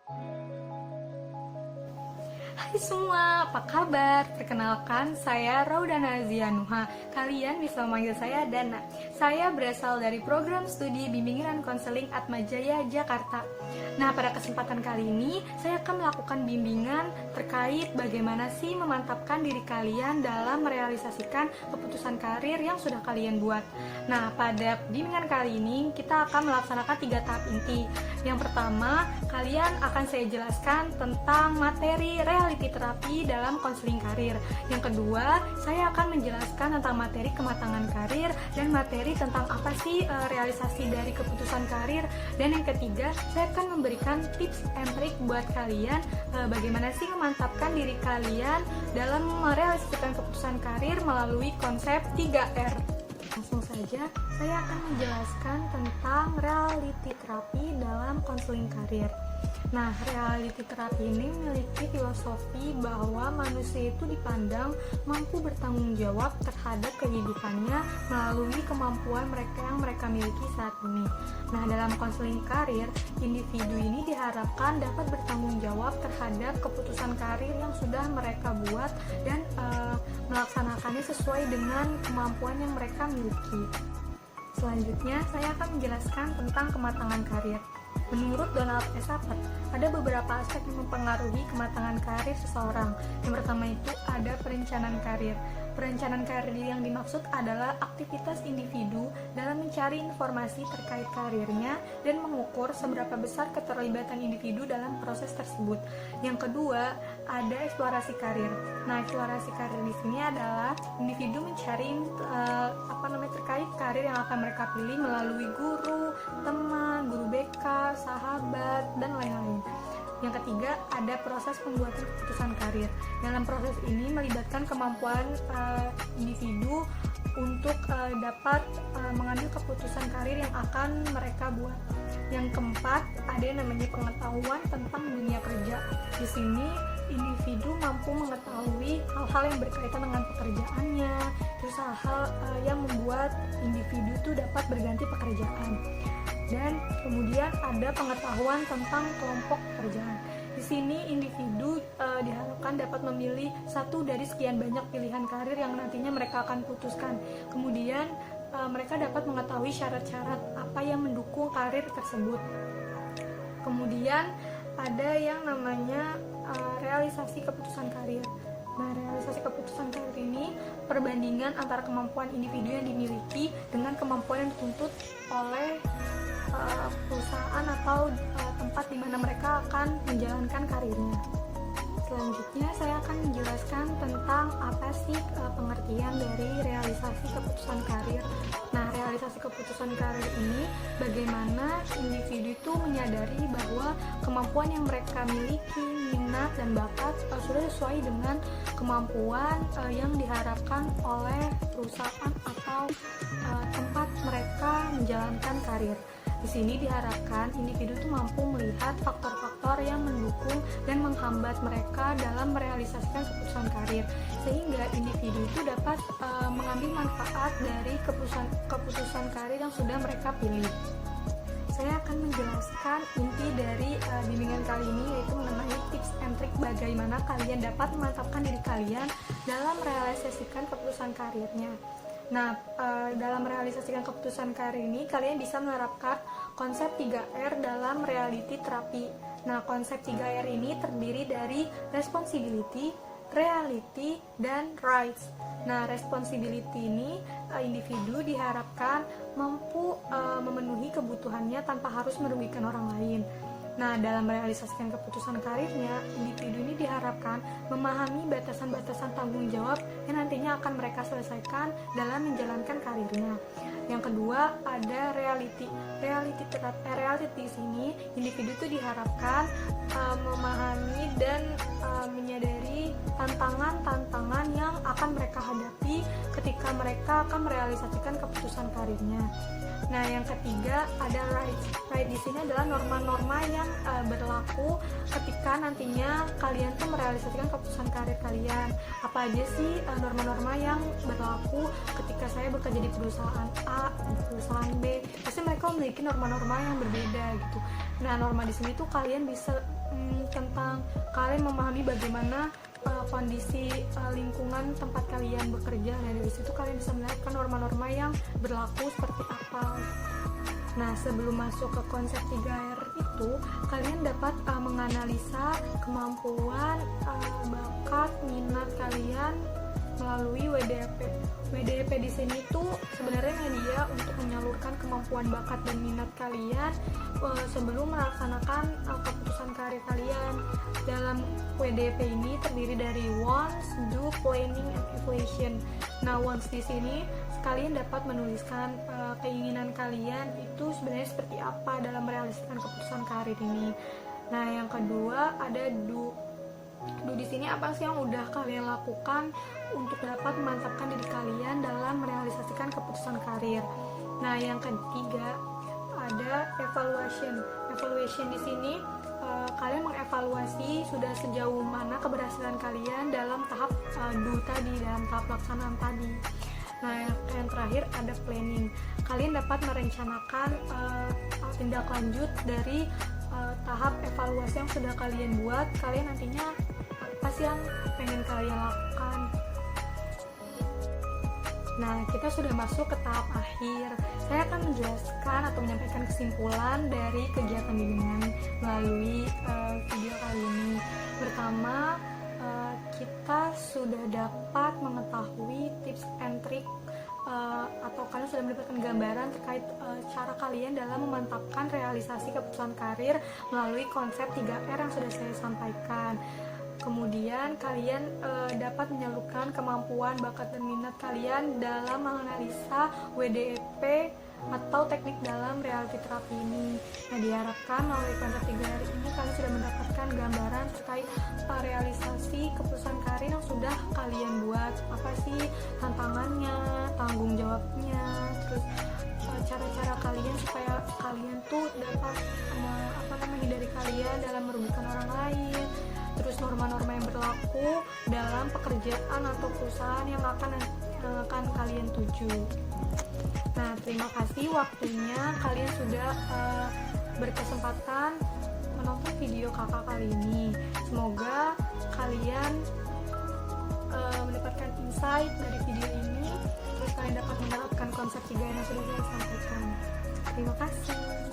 Hai semua, apa kabar? Perkenalkan, saya Raudana Zianuha. Kalian bisa memanggil saya Dana. Saya berasal dari program studi bimbingan konseling Atmajaya, Jakarta. Nah, pada kesempatan kali ini, saya akan melakukan bimbingan terkait bagaimana sih memantapkan diri kalian dalam merealisasikan keputusan karir yang sudah kalian buat. Nah, pada bimbingan kali ini, kita akan melaksanakan 3 tahap inti. Yang pertama, kalian akan saya jelaskan tentang materi reality terapi dalam konseling karir. Yang kedua, saya akan menjelaskan tentang materi kematangan karir dan materi tentang apa sih realisasi dari keputusan karir. Dan yang ketiga, saya akan memberikan tips and trick buat kalian bagaimana sih memantapkan diri kalian dalam merealisasikan keputusan karir melalui konsep 3R. Langsung saja, saya akan menjelaskan tentang reality terapi dalam konseling karir. Nah, reality terapi ini memiliki filosofi bahwa manusia itu dipandang mampu bertanggung jawab terhadap kehidupannya melalui kemampuan yang mereka miliki saat ini. Nah, dalam konseling karir, individu ini diharapkan dapat bertanggung jawab terhadap keputusan karir yang sudah mereka buat dan melaksanakannya sesuai dengan kemampuan yang mereka miliki. Selanjutnya, saya akan menjelaskan tentang kematangan karir. Menurut Donald S. Zappert, ada beberapa aspek yang mempengaruhi kematangan karir seseorang. Yang pertama itu ada perencanaan karir. Perencanaan karir yang dimaksud adalah aktivitas individu dalam mencari informasi terkait karirnya dan mengukur seberapa besar keterlibatan individu dalam proses tersebut. Yang kedua, ada eksplorasi karir. Nah, eksplorasi karir di sini adalah individu mencari terkait karir yang akan mereka pilih melalui guru, teman, guru BK, sahabat, dan lain-lain. Yang ketiga, ada proses pembuatan keputusan karir. Dalam proses ini melibatkan kemampuan individu untuk dapat mengambil keputusan karir yang akan mereka buat. Yang keempat, ada yang namanya pengetahuan tentang dunia kerja. Di sini individu mampu mengetahui hal-hal yang berkaitan dengan pekerjaannya, terus hal-hal yang membuat individu itu dapat berganti pekerjaan. Dan kemudian ada pengetahuan tentang kelompok pekerjaan. Di sini individu diharapkan dapat memilih satu dari sekian banyak pilihan karir yang nantinya mereka akan putuskan. Kemudian mereka dapat mengetahui syarat-syarat apa yang mendukung karir tersebut. Kemudian ada yang namanya realisasi keputusan karir. Nah, realisasi keputusan karir ini perbandingan antara kemampuan individu yang dimiliki dengan kemampuan yang dituntut oleh perusahaan atau tempat di mana mereka akan menjalankan karirnya. Selanjutnya saya akan menjelaskan tentang apa sih pengertian dari realisasi keputusan karir. Nah, realisasi keputusan karir ini bagaimana individu itu menyadari bahwa kemampuan yang mereka miliki, minat dan bakat sudah sesuai dengan kemampuan yang diharapkan oleh perusahaan atau tempat mereka menjalankan karir. Di sini diharapkan individu itu mampu melihat faktor-faktor yang mendukung dan menghambat mereka dalam merealisasikan keputusan karir, sehingga individu itu dapat mengambil manfaat dari keputusan karir yang sudah mereka pilih. Saya akan menjelaskan inti dari bimbingan kali ini, yaitu mengenai tips and trick bagaimana kalian dapat memantapkan diri kalian dalam merealisasikan keputusan karirnya. Nah, dalam merealisasikan keputusan karir ini, kalian bisa menerapkan konsep 3R dalam reality terapi. Nah, konsep 3R ini terdiri dari responsibility, reality, dan rights. Nah, responsibility ini individu diharapkan mampu memenuhi kebutuhannya tanpa harus merugikan orang lain. Nah, dalam merealisasikan keputusan karirnya, individu ini diharapkan memahami batasan-batasan tanggung jawab yang nantinya akan mereka selesaikan dalam menjalankan karirnya. Yang kedua, ada reality. Reality di sini, individu itu diharapkan memahami dan menyadari tantangan-tantangan yang akan mereka hadapi ketika mereka akan merealisasikan keputusan karirnya. Nah, yang ketiga ada rights. terkait di sini adalah norma-norma yang berlaku ketika nantinya kalian tuh merealisasikan keputusan karir kalian. Apa aja sih norma-norma yang berlaku ketika saya bekerja di perusahaan A, di perusahaan B? Pasti mereka memiliki norma-norma yang berbeda gitu. Nah, norma di sini tuh kalian bisa tentang kalian memahami bagaimana kondisi lingkungan tempat kalian bekerja. Nah, dari situ kalian bisa melihat norma-norma yang berlaku seperti apa. Nah, sebelum masuk ke konsep 3R itu, kalian dapat menganalisa kemampuan, bakat, minat kalian melalui WDP. WDP di sini tuh sebenarnya media untuk menyalurkan kemampuan bakat dan minat kalian sebelum melaksanakan keputusan karir kalian. Dalam WDP ini terdiri dari wants, do, planning, and evaluation. Nah, wants di sini kalian dapat menuliskan keinginan kalian itu sebenarnya seperti apa dalam merealisasikan keputusan karir ini. Nah, yang kedua ada do. Do di sini apa sih yang udah kalian lakukan untuk dapat memantapkan diri kalian dalam merealisasikan keputusan karir. Nah, yang ketiga ada evaluation. Evaluation di sini kalian mengevaluasi sudah sejauh mana keberhasilan kalian dalam tahap do tadi, dalam tahap pelaksanaan tadi. Nah, yang terakhir ada planning. Kalian dapat merencanakan tindak lanjut dari tahap evaluasi yang sudah kalian buat. Kalian nantinya apa sih yang pengen kalian lakukan? Nah, kita sudah masuk ke tahap akhir. Saya akan menjelaskan atau menyampaikan kesimpulan dari kegiatan bimbingan melalui video kali ini. Pertama, kita sudah dapat mengetahui tips and trick atau kalian sudah mendapatkan gambaran terkait cara kalian dalam memantapkan realisasi keputusan karir melalui konsep 3R yang sudah saya sampaikan. Kemudian kalian dapat menyalurkan kemampuan, bakat, dan minat kalian dalam menganalisa WDEP atau teknik dalam reality terapi ini. Nah, diharapkan melalui konsep 3R ini kalian sudah mendapatkan gambaran terkait realisasi keputusan karir yang sudah kalian buat. Apa sih tantangannya, tanggung jawabnya, terus cara-cara kalian supaya kalian tuh dapat menghindari kalian dalam merugikan orang lain. Terus norma-norma yang berlaku dalam pekerjaan atau perusahaan yang akan kalian tuju. Nah, terima kasih waktunya kalian sudah berkesempatan menonton video kakak kali ini. Semoga kalian mendapatkan insight dari video ini, terus kalian dapat menerapkan konsep 3 yang sudah saya sampaikan. Terima kasih.